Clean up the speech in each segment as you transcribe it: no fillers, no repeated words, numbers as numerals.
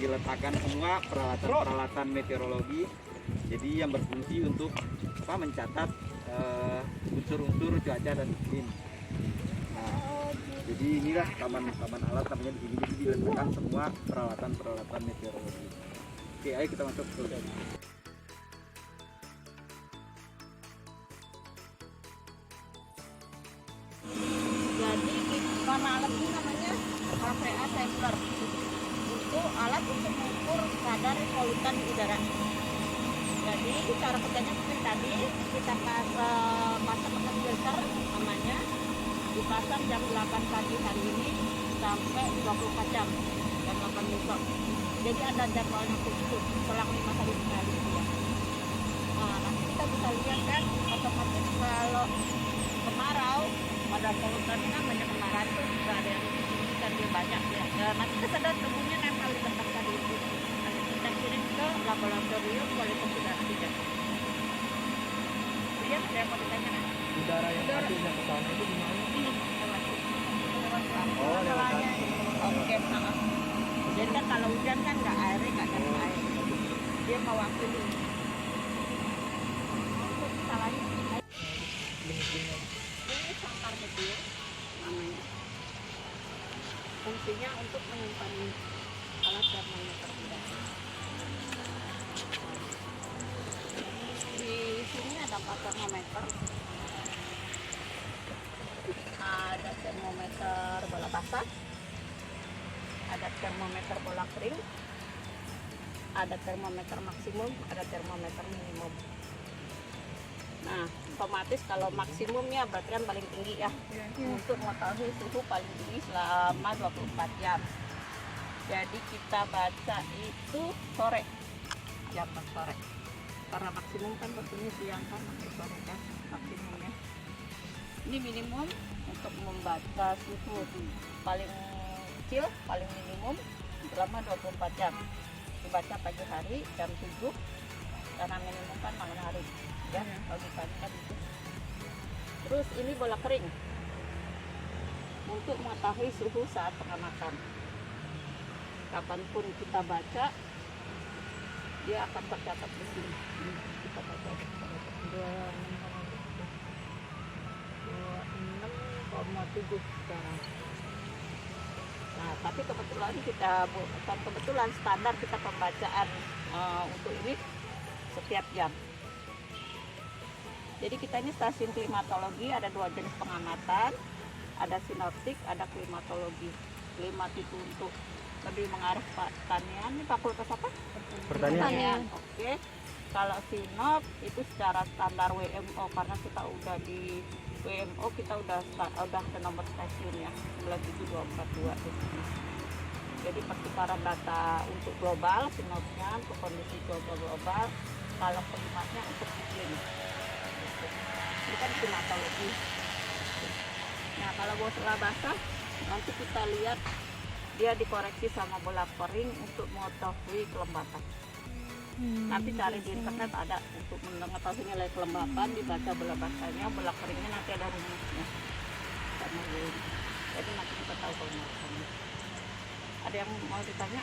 diletakkan semua peralatan-peralatan meteorologi. Jadi yang berfungsi untuk mencatat unsur-unsur cuaca dan iklim. Nah, jadi inilah taman alat namanya di sini. Jadi diletakkan semua peralatan-peralatan meteorologi. Oke, ayo kita masuk ke dalam. Jadi nama alat ini namanya KVA sampler. Itu alat untuk mengukur kadar polutan di udara. Jadi cara kerjanya seperti tadi, kita pasang filter namanya, dipasang jam 8 pagi hari ini sampai 24 jam, jam 8 besok. Jadi ada jadwalnya khusus, selang 5 hari sekali ya. Nah, nanti kita bisa lihat kan, otomatis kalau kemarau, pada polutannya kan banyak kemarahan tuh, nggak ada yang signifikan dia banyak ya. Nanti kita sedot debunya nempel di tempat tadi itu. Nanti kita kirim ke laboratorium kualitas udara kita. Dia ada yang mau ditanyakan? Udara yang hasilnya ke sana itu gimana? Ini lewat lampu. Oh, lewat Oke, jadi kan kalau hujan kan nggak air, nggak ada air. Dia mewakili. Untuk salahnya ini sangkar kecil namanya. Fungsinya untuk menyimpan alat termometer udara. Di sini ada 4 termometer. Ada termometer bola basah, ada termometer bola kering, ada termometer maksimum, ada termometer minimum. Nah, otomatis kalau maksimumnya berarti kan paling tinggi ya, untuk mengetahui suhu paling tinggi selama 24 jam. Jadi kita baca itu sore, jam 4 sore. Karena maksimum kan waktunya siang kan, sampai sore kan maksimumnya. Ini minimum untuk membaca suhu paling kecil, paling minimum selama 24 jam. Dibaca pagi hari jam 7, karena minimum kan malam hari ya, pagi kan itu. Terus ini bola kering untuk mengetahui suhu saat pengamatan. Kapanpun kita baca, dia akan tercatat di sini. Kita baca 26,7 sekarang. Nah, tapi kebetulan standar kita pembacaan untuk ini setiap jam. Jadi kita ini stasiun klimatologi, ada 2 jenis pengamatan, ada sinoptik, ada klimatologi. Klimat itu untuk lebih mengarah pertanian. Ini fakultas apa? Pertanian. Oke. Kalau sinop itu secara standar WMO, karena kita udah di WMO, kita udah ke nomor stasiun ya, 97242 di sini. Jadi pertukaran data untuk global, sinopnya untuk kondisi global, kalau klimatnya untuk iklim. Ini kan klimatologi. Nah, kalau bola basah nanti kita lihat dia dikoreksi sama bola kering untuk mengetahui kelembapan. Nanti cari di internet ada untuk mengetahui nilai kelembapan, dibaca bola basahnya, bola keringnya nanti ada rumusnya. Jadi nanti kita tahu kelembapannya. Ada yang mau ditanya?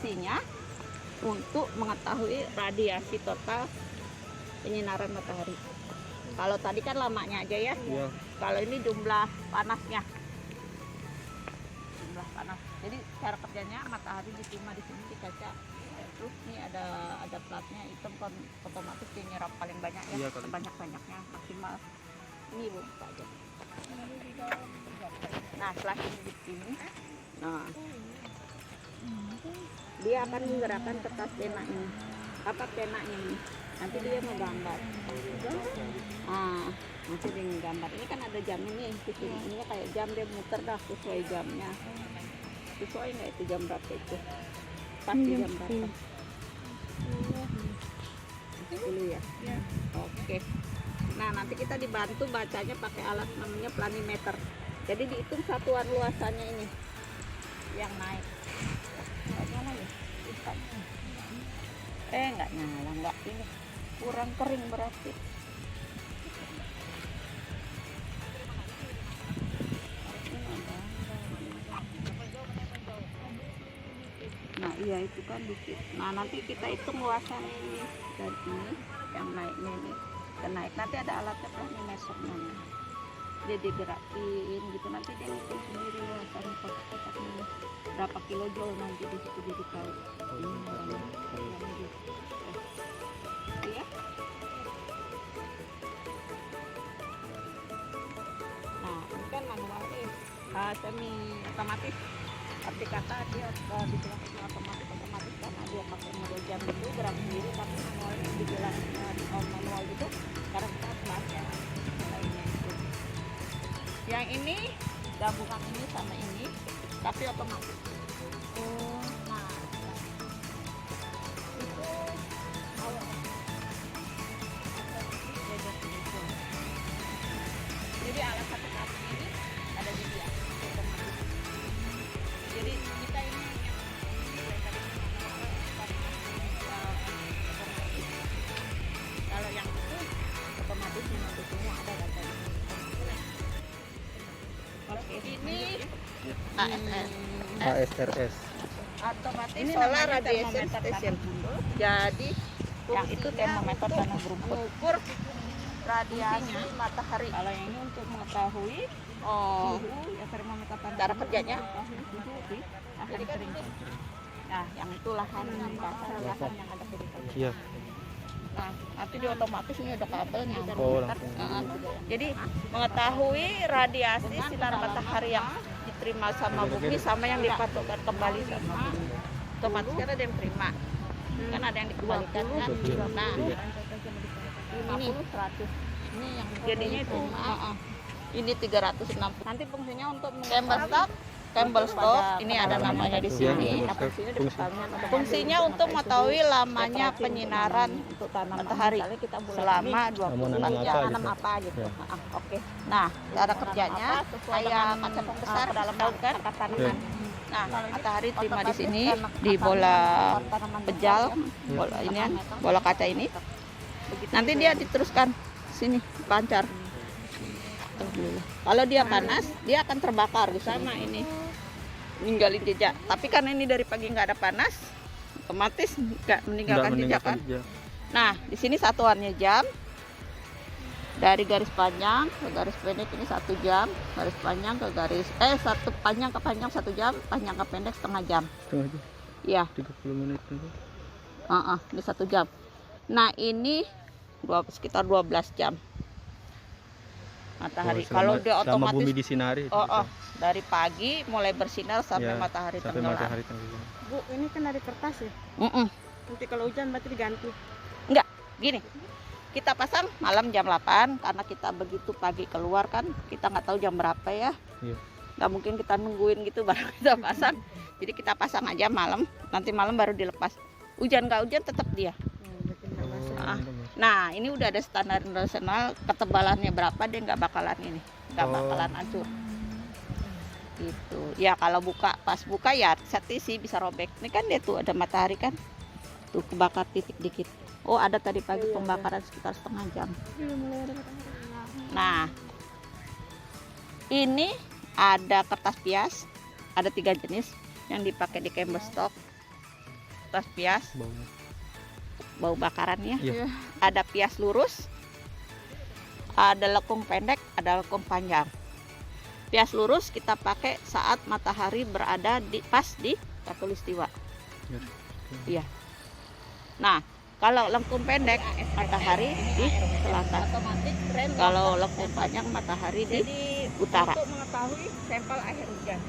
fungsinya untuk mengetahui radiasi total penyinaran matahari. Kalau tadi kan lamanya aja ya. Iya. Kalau ini jumlah panasnya. Jumlah panas. Jadi cara kerjanya matahari diterima di sini di kaca. Terus ini ada platnya hitam kan, otomatis dia nyerap paling banyak ya. Iya, kali. Sebanyak-banyaknya maksimal. Ini Bu, buka aja. Nah, setelah ini di sini. Nah. Dia akan menggerakkan kertas pena ini. Apa pena ini? Nanti dia menggambar. Ah, nanti dia menggambar. Ini kan ada jam ini di sini. Ini kayak jam, dia muter dah sesuai jamnya. Sesuai nggak itu jam berapa itu? Pasti jam berapa? Dulu ya. Oke. Nah, nanti kita dibantu bacanya pakai alat namanya planimeter. Jadi dihitung satuan luasannya ini yang naik. Nyala ya? Nggak nyala, nggak ini. Kurang kering berarti. Nah iya itu kan dikit. Nah nanti kita hitung luasan ini dan ini yang naiknya ini dan naik. Nanti ada alatnya planimeternya. Dia digerakin gitu, nanti dia hitung sendiri luasan kotak-kotaknya berapa kilojoule nanti di situ jadi tahu. Iya. Nah ini kan manual nih, semi otomatis. Arti kata dia dibilang otomatis karena dia pakai model jam itu gerak sendiri, tapi manualnya dibilang manual itu sekarang kita bahas yang lainnya itu. Yang ini gabungan ini sama ini tapi otomatis. Nah itu jadi alat satu ini ada di dia otomatis. Jadi kita ini kalau yang itu otomatis nanti semua ada datanya. Oke, ini ASR. ASRS. Otomatis ini solar radiation station. Jadi yang itu termometer tanah berumput mengukur radiasi matahari. Kalau yang ini untuk mengetahui suhu ya termometer tanah. Cara kerjanya akan kering. Nah, yang itu lahan basah, lahan yang ada vegetasi. Iya. Nah, nanti di otomatis ini ada kabelnya. Oh, langsung. Jadi mengetahui radiasi sinar matahari yang diterima sama bumi sama yang dipantulkan kembali sama bumi. Otomatis kan ada yang terima, kan ada yang dikembalikan kan. Nah, ini 100. Ini yang jadinya itu. Ini 360. Nanti fungsinya untuk Campbell stop, ini ada namanya di sini. Fungsinya untuk mengetahui lamanya penyinaran matahari selama 24 jam. Tanam apa gitu. Oke. Nah, cara kerjanya kayak kaca pembesar dalam daun kan tanaman. Nah, matahari terima di sini di bola pejal, bola ini kan, bola kaca ini. Nanti dia diteruskan sini pancar. Kalau dia panas, dia akan terbakar sama ini. Ninggalin jejak. Tapi karena ini dari pagi nggak ada panas, otomatis nggak meninggalkan jejak kan. Nah, di sini satuannya jam. Dari garis panjang ke garis pendek ini 1 jam, garis panjang ke garis satu panjang ke panjang 1 jam, panjang ke pendek setengah jam. Setengah jam. Iya. 30 menit itu. Ini 1 jam. Nah, ini sekitar 12 jam. Matahari. Kalau dia otomatis bumi disinari. dari pagi mulai bersinar sampai matahari tenggelam. Bu, ini kan dari kertas ya? Nanti kalau hujan berarti diganti? Enggak, gini. Kita pasang malam jam 8 karena kita begitu pagi keluar kan, kita nggak tahu jam berapa ya. Iya. Nggak mungkin kita nungguin gitu baru kita pasang. Jadi kita pasang aja malam, nanti malam baru dilepas. Hujan nggak hujan tetap dia. Nah, ini udah ada standar internasional, ketebalannya berapa dia nggak bakalan ini, nggak bakalan hancur. Gitu. Ya kalau pas buka ya seti sih bisa robek. Ini kan dia tuh ada matahari kan, tuh kebakar titik dikit. Oh ada tadi pagi pembakaran sekitar setengah jam. Nah, ini ada kertas pias, ada 3 jenis yang dipakai di Campbell stock. tas pias, Baunya. bau bakarannya. Iya. Ada pias lurus, ada lekung pendek, ada lekung panjang. Pias lurus kita pakai saat matahari berada pas di Khatulistiwa. Iya. Nah, kalau lekung pendek matahari di selatan. Kalau lekung panjang matahari di utara. Untuk mengetahui sampel air hujan,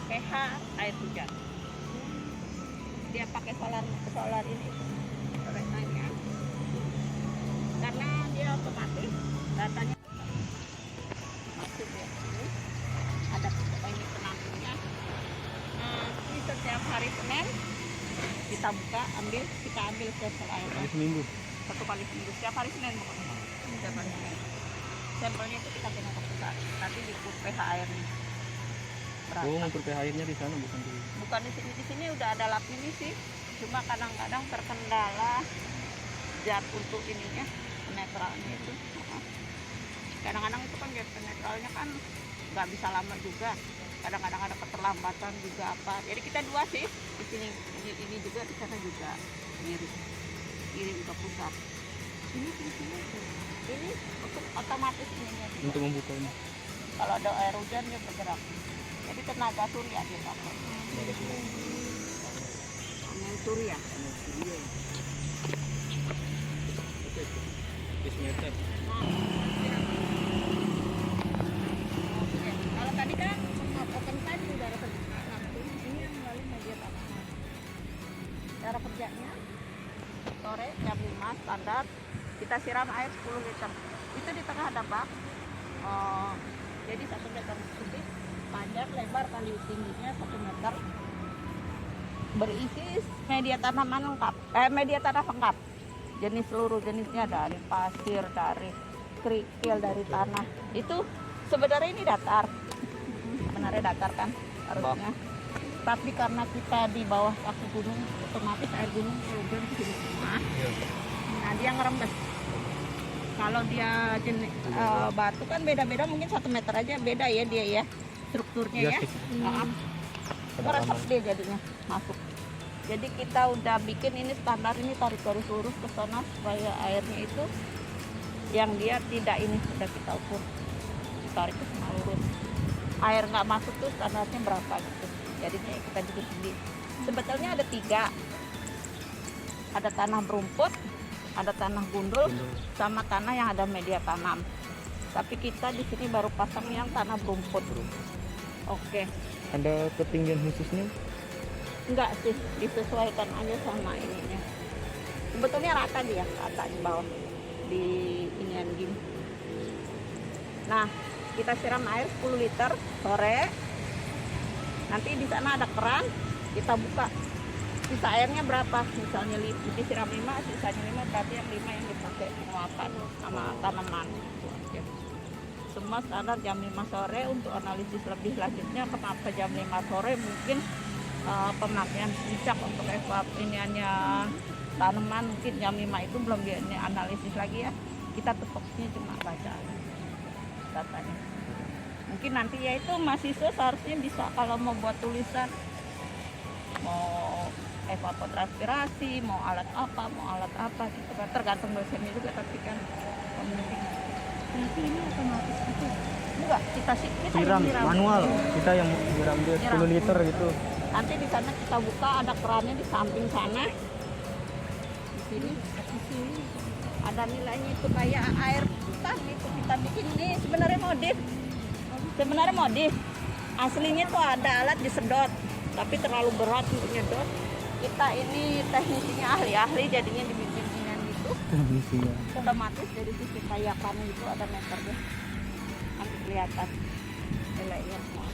pH air hujan, dia pakai solar ini, solarnya, karena dia otomatis datanya masuk ya. Ini ada ini penampungnya. Nah, ini setiap hari Senin kita buka, kita ambil sampel airnya. Hari Seminggu. 1 kali seminggu, setiap hari Senin pokoknya. Setiap hari Senin. Sampelnya itu kita kirim ke pusat, nanti diukur pH airnya berapa. Oh, ngukur pH airnya di sana bukan di. Bukan di sini. Di sini udah ada lab ini sih. Cuma kadang-kadang terkendala zat untuk ininya, penetralnya itu. Kadang-kadang itu kan zat penetralnya kan nggak bisa lama juga. Kadang-kadang ada keterlambatan juga apa. Jadi kita dua sih di sini, ini juga di sana juga kirim ke pusat. Ini fungsinya ini untuk otomatis ininya juga. Untuk membuka ini. Kalau ada air hujan dia bergerak. Jadi tenaga surya dia pakai. Panel surya. Dismeter. Oke. Kalau tadi kan open time udara langsung, ini yang melalui media tanah. Cara kerjanya sore jam 5 standar kita siram air 10 liter. Itu di tengah ada bak. Jadi 1 meter kubik, panjang lebar kali tingginya 1 meter. Berisi media tanaman lengkap, media tanah lengkap. Jenis seluruh jenisnya dari pasir, dari kerikil, dari tanah. Itu sebenarnya ini datar. Sebenarnya datar kan harusnya. Tapi karena kita di bawah kaki gunung, otomatis air gunung turun ke sini semua. Nah, dia ngerembes. Kalau dia jenis batu kan beda-beda, mungkin 1 meter aja beda ya dia ya strukturnya ya. Meresap dia jadinya masuk. Jadi kita udah bikin ini standar, ini tarik garis lurus ke sana supaya airnya itu yang dia tidak ini sudah kita ukur, tarik ke sana lurus. Air nggak masuk tuh standarnya berapa gitu. Jadinya kita bikin sendiri. Sebetulnya ada 3, ada tanah berumput, ada tanah gundul, sama tanah yang ada media tanam. Tapi kita di sini baru pasang yang tanah berumput. Oke. Ada ketinggian khususnya? Enggak sih, disesuaikan aja sama ininya. Sebetulnya rata dia, rata di bawah di inian gini. Nah, kita siram air 10 liter sore. Nanti di sana ada keran, kita buka. Sisa airnya berapa? Misalnya disiram 5, sisanya 5, berarti yang 5 yang dipakai penguapan sama tanaman. Semua standar jam 5 sore. Untuk analisis lebih lanjutnya kenapa jam 5 sore, mungkin pemakaian puncak untuk iniannya tanaman mungkin jam 5 itu belum dianalisis lagi ya. Kita tepoknya cuma baca datanya. Mungkin nanti ya itu mahasiswa seharusnya bisa kalau mau buat tulisan, mau evapotranspirasi, mau alat apa gitu kan, tergantung dosennya juga. Tapi kan ini otomatis gitu. Enggak, kita Siram manual. Kita yang siram dia 10 liter gitu. Nanti di sana kita buka, ada kerannya di samping sana. Di sini ada nilainya itu kayak air hutan itu kita bikin ini sebenarnya modif. Aslinya tuh ada alat disedot, tapi terlalu berat untuk nyedot. Kita ini teknisinya ahli jadinya dibikin gitu. Teknisinya. Otomatis dari sisi kayakan itu ada meternya. Nanti kelihatan nilainya semua.